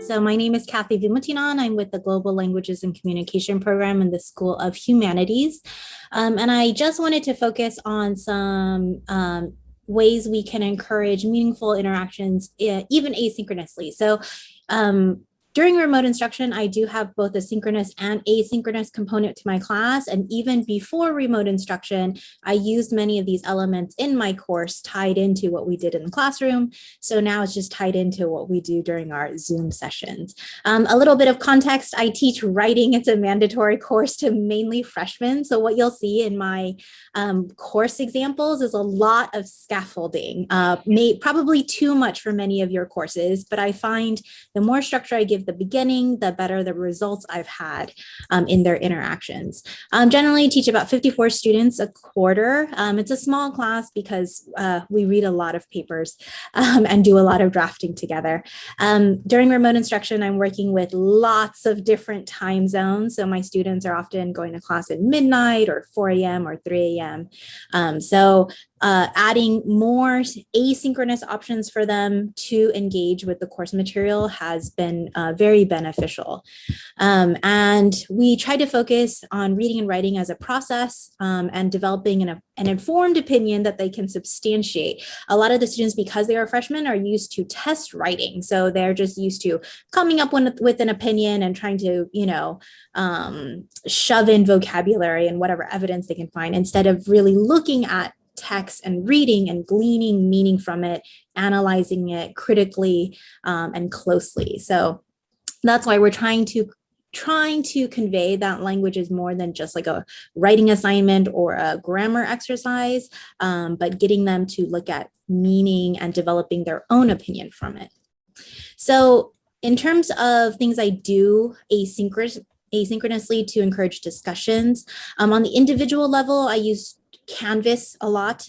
So my name is Cathy Vimuttinan. I'm with the Global Languages and Communication Program in the School of Humanities. And I just wanted to focus on some ways we can encourage meaningful interactions, even asynchronously. So during remote instruction, I do have both a synchronous and asynchronous component to my class. And even before remote instruction, I used many of these elements in my course tied into what we did in the classroom. So now it's just tied into what we do during our Zoom sessions. A little bit of context, I teach writing. It's a mandatory course to mainly freshmen. So what you'll see in my course examples is a lot of scaffolding, probably too much for many of your courses, but I find the more structure I give the beginning, the better the results I've had in their interactions. Generally teach about 54 students a quarter. It's a small class because we read a lot of papers and do a lot of drafting together. During remote instruction, I'm working with lots of different time zones. So my students are often going to class at midnight or 4 a.m. or 3 a.m. Adding more asynchronous options for them to engage with the course material has been very beneficial. And we try to focus on reading and writing as a process and developing an informed opinion that they can substantiate. A lot of the students, because they are freshmen, are used to test writing. So they're just used to coming up with an opinion and trying to, shove in vocabulary and whatever evidence they can find instead of really looking at text and reading and gleaning meaning from it, analyzing it critically and closely. So that's why we're trying to convey that language is more than just like a writing assignment or a grammar exercise, but getting them to look at meaning and developing their own opinion from it. So in terms of things I do asynchronously to encourage discussions, on the individual level, I use Canvas a lot.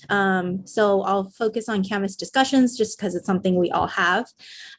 So I'll focus on Canvas discussions just because it's something we all have.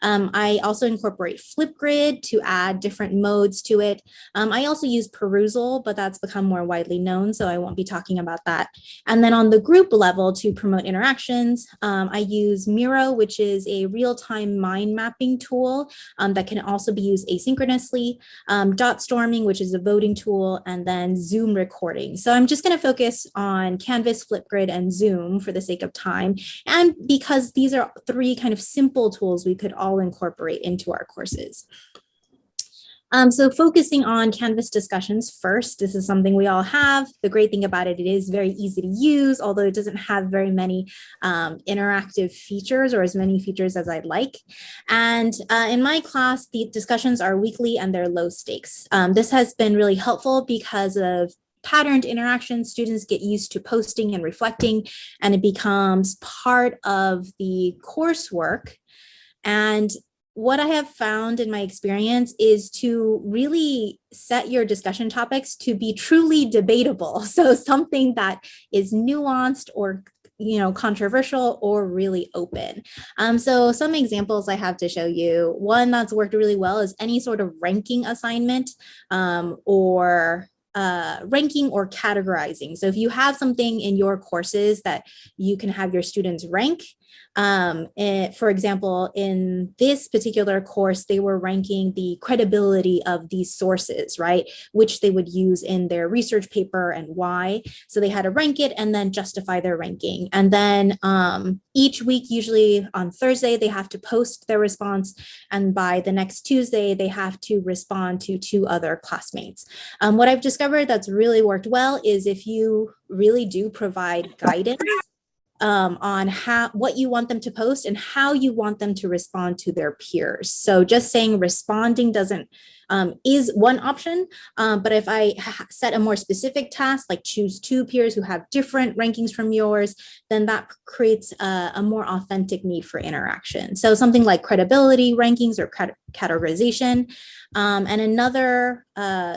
I also incorporate Flipgrid to add different modes to it. I also use Perusal, but that's become more widely known, so I won't be talking about that. And then on the group level to promote interactions, I use Miro, which is a real-time mind mapping tool that can also be used asynchronously, Dot Storming, which is a voting tool, and then Zoom recording. So I'm just going to focus on Canvas, Flipgrid, and Zoom for the sake of time. And because these are three kind of simple tools we could all incorporate into our courses. So focusing on Canvas discussions first, this is something we all have. The great thing about it, it is very easy to use, although it doesn't have very many interactive features or as many features as I'd like. And in my class, the discussions are weekly and they're low stakes. This has been really helpful because of patterned interaction. Students get used to posting and reflecting, and it becomes part of the coursework. And what I have found in my experience is to really set your discussion topics to be truly debatable. So something that is nuanced or controversial or really open. So some examples I have to show you. One that's worked really well is any sort of ranking assignment or ranking or categorizing. So if you have something in your courses that you can have your students rank, for example, in this particular course, they were ranking the credibility of these sources, right? Which they would use in their research paper and why. So they had to rank it and then justify their ranking. And then each week, usually on Thursday, they have to post their response. And by the next Tuesday, they have to respond to 2 other classmates. What I've discovered that's really worked well is if you really do provide guidance on what you want them to post and how you want them to respond to their peers. So just saying responding is one option, but if I set a more specific task, like choose 2 peers who have different rankings from yours, then that creates a more authentic need for interaction. So something like credibility rankings or categorization. And another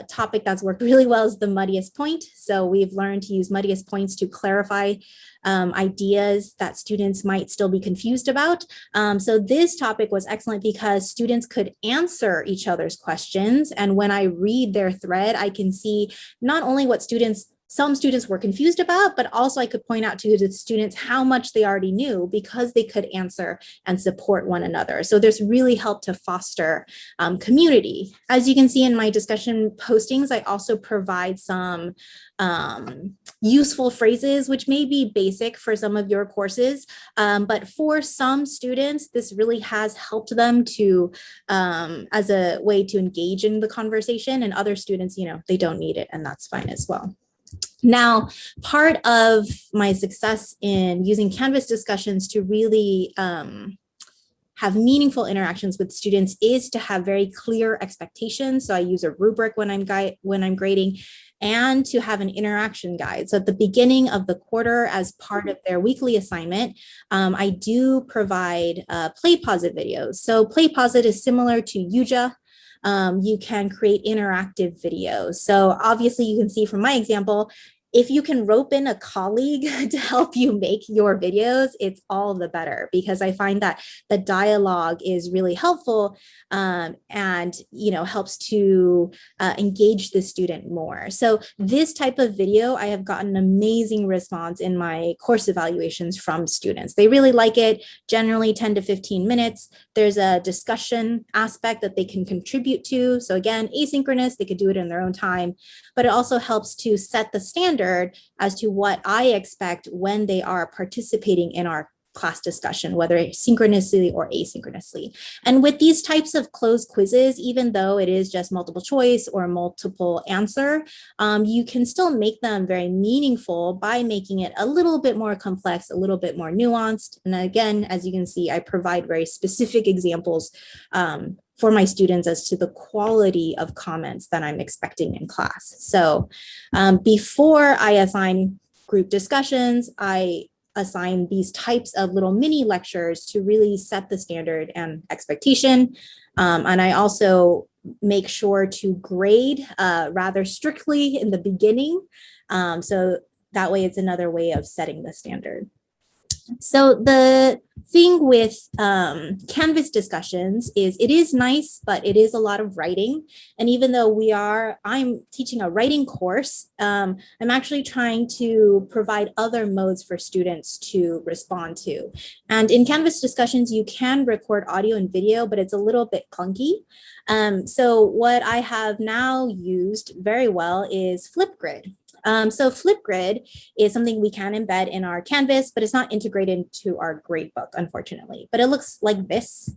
topic that's worked really well is the muddiest point. So we've learned to use muddiest points to clarify ideas that students might still be confused about. So this topic was excellent because students could answer each other's questions. And when I read their thread, I can see not only what students some students were confused about, but also I could point out to the students how much they already knew because they could answer and support one another. So this really helped to foster community. As you can see in my discussion postings, I also provide some useful phrases, which may be basic for some of your courses, but for some students, this really has helped them to, as a way to engage in the conversation, and other students, you know, they don't need it, and that's fine as well. Now, part of my success in using Canvas discussions to really have meaningful interactions with students is to have very clear expectations. So I use a rubric when I'm grading, and to have an interaction guide. So at the beginning of the quarter, as part of their weekly assignment, I do provide Play Pause It videos. So Play Pause It is similar to Yuja. You can create interactive videos. So obviously you can see from my example, if you can rope in a colleague to help you make your videos, it's all the better, because I find that the dialogue is really helpful, and, you know, helps to engage the student more. So this type of video, I have gotten amazing response in my course evaluations from students. They really like it, generally 10 to 15 minutes. There's a discussion aspect that they can contribute to. So again, asynchronous, they could do it in their own time, but it also helps to set the standard as to what I expect when they are participating in our class discussion, whether synchronously or asynchronously. And with these types of closed quizzes, even though it is just multiple choice or multiple answer, you can still make them very meaningful by making it a little bit more complex, a little bit more nuanced. And again, as you can see, I provide very specific examples for my students as to the quality of comments that I'm expecting in class. So before I assign group discussions, I assign these types of little mini lectures to really set the standard and expectation. And I also make sure to grade rather strictly in the beginning. So that way it's another way of setting the standard. So the thing with Canvas discussions is it is nice, but it is a lot of writing. And even though I'm teaching a writing course, I'm actually trying to provide other modes for students to respond to. And in Canvas discussions, you can record audio and video, but it's a little bit clunky. So what I have now used very well is Flipgrid. So Flipgrid is something we can embed in our Canvas, but it's not integrated into our gradebook, unfortunately. But it looks like this.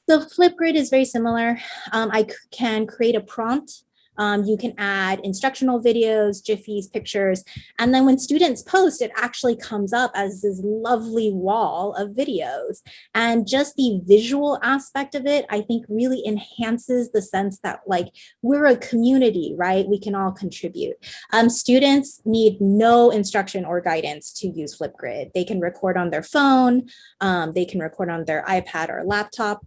So Flipgrid is very similar. I can create a prompt. You can add instructional videos, jiffies, pictures, and then when students post, it actually comes up as this lovely wall of videos. And just the visual aspect of it, I think really enhances the sense that like we're a community, right? We can all contribute. Students need no instruction or guidance to use Flipgrid. They can record on their phone, they can record on their iPad or laptop.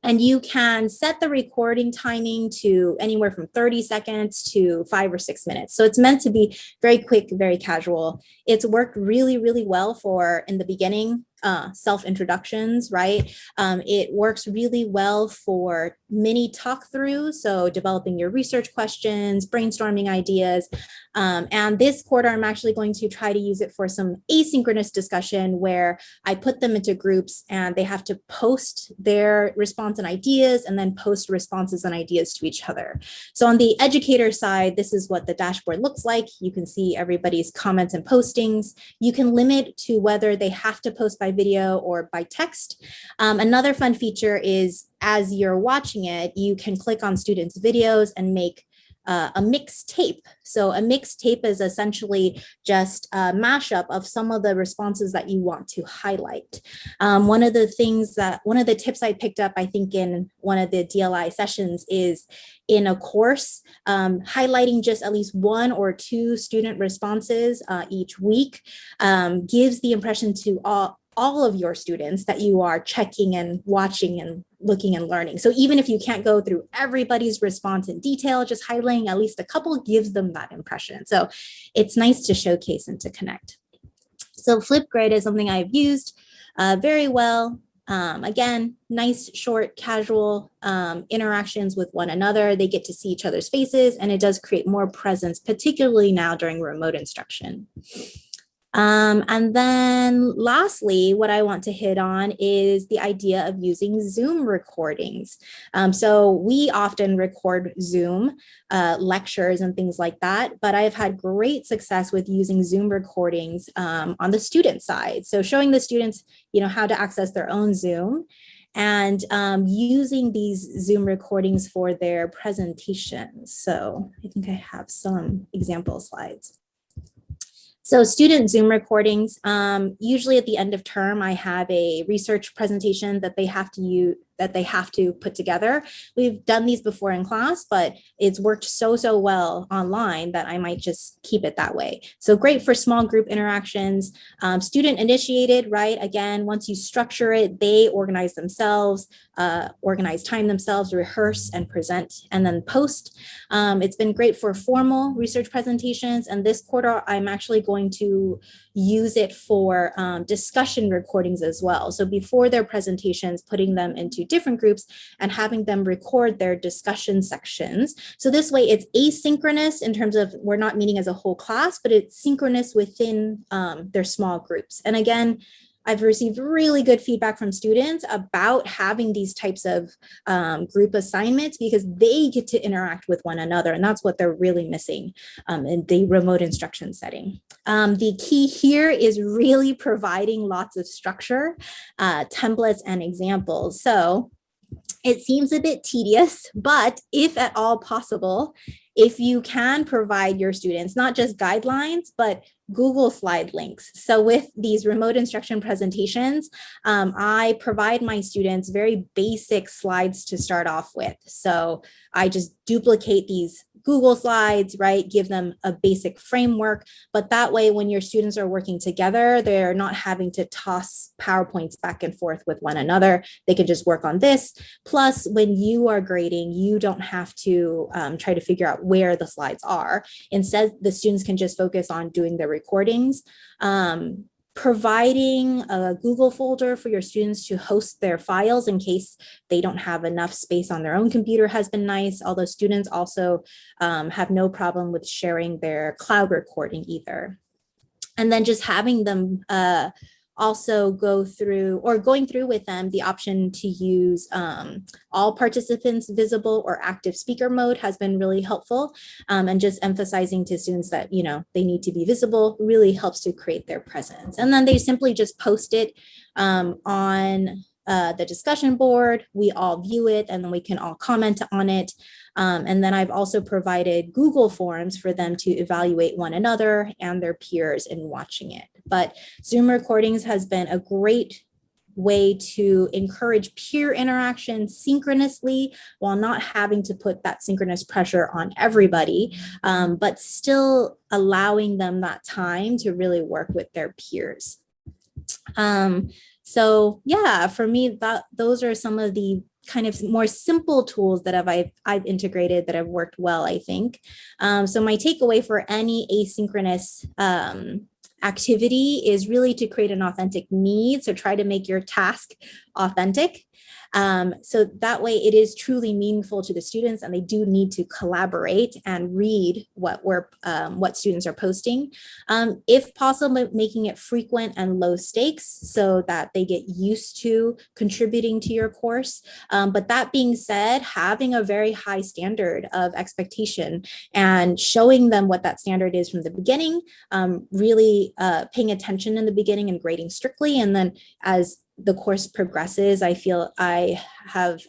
And you can set the recording timing to anywhere from 30 seconds to 5 or 6 minutes. So it's meant to be very quick, very casual. It's worked really, really well for in the beginning, self-introductions, right? It works really well for mini talk-throughs, so developing your research questions, brainstorming ideas. And this quarter, I'm actually going to try to use it for some asynchronous discussion where I put them into groups and they have to post their response and ideas and then post responses and ideas to each other. So on the educator side, this is what the dashboard looks like. You can see everybody's comments and postings. You can limit to whether they have to post by video or by text. Another fun feature is as you're watching it, you can click on students' videos and make a mixtape. So a mixtape is essentially just a mashup of some of the responses that you want to highlight. One of the tips I picked up, I think in one of the DLI sessions is in a course, highlighting just at least 1 or 2 student responses each week gives the impression to all of your students that you are checking and watching and looking and learning. So even if you can't go through everybody's response in detail, just highlighting at least a couple gives them that impression. So it's nice to showcase and to connect. So Flipgrid is something I've used very well. Again, nice, short, casual interactions with one another. They get to see each other's faces, and it does create more presence, particularly now during remote instruction. And then lastly, what I want to hit on is the idea of using Zoom recordings. So we often record Zoom lectures and things like that, but I've had great success with using Zoom recordings on the student side. So showing the students, how to access their own Zoom and using these Zoom recordings for their presentations. So I think I have some example slides. So student Zoom recordings, usually at the end of term, I have a research presentation that they have to put together. We've done these before in class, but it's worked so well online that I might just keep it that way. So great for small group interactions, student initiated, right? Again, once you structure it, they organize themselves, organize time themselves, rehearse and present, and then post. It's been great for formal research presentations. And this quarter, I'm actually going to use it for discussion recordings as well. So before their presentations, putting them into different groups and having them record their discussion sections. So this way it's asynchronous in terms of we're not meeting as a whole class, but it's synchronous within their small groups. And again, I've received really good feedback from students about having these types of group assignments because they get to interact with one another, and that's what they're really missing in the remote instruction setting. The key here is really providing lots of structure, templates, and examples. So it seems a bit tedious, but if at all possible, if you can provide your students not just guidelines, but Google slide links. So with these remote instruction presentations, I provide my students very basic slides to start off with. So I just duplicate these Google slides, right? Give them a basic framework, but that way when your students are working together, they're not having to toss PowerPoints back and forth with one another. They can just work on this. Plus, when you are grading, you don't have to try to figure out where the slides are. Instead, the students can just focus on doing their recordings. Providing a Google folder for your students to host their files in case they don't have enough space on their own computer has been nice, although students also have no problem with sharing their cloud recording either. And then just having them also going through with them the option to use all participants visible or active speaker mode has been really helpful. And just emphasizing to students that, they need to be visible really helps to create their presence. And then they simply just post it on the discussion board. We all view it and then we can all comment on it. And then I've also provided Google Forms for them to evaluate one another and their peers in watching it. But Zoom recordings has been a great way to encourage peer interaction synchronously while not having to put that synchronous pressure on everybody, but still allowing them that time to really work with their peers. So yeah, for me, those are some of the kind of more simple tools that I've integrated that have worked well, I think. So my takeaway for any asynchronous activity is really to create an authentic need. So try to make your task authentic. So that way it is truly meaningful to the students and they do need to collaborate and read what students are posting. If possible, making it frequent and low stakes so that they get used to contributing to your course. But that being said, having a very high standard of expectation and showing them what that standard is from the beginning, really paying attention in the beginning and grading strictly. And then as the course progresses, I feel I have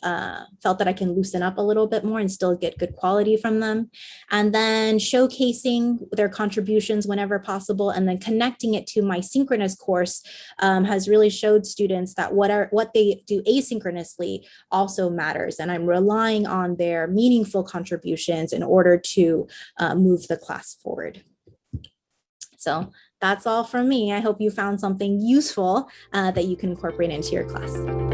felt that I can loosen up a little bit more and still get good quality from them. And then showcasing their contributions whenever possible, and then connecting it to my synchronous course has really showed students that what they do asynchronously also matters. And I'm relying on their meaningful contributions in order to move the class forward. So that's all from me. I hope you found something useful that you can incorporate into your class.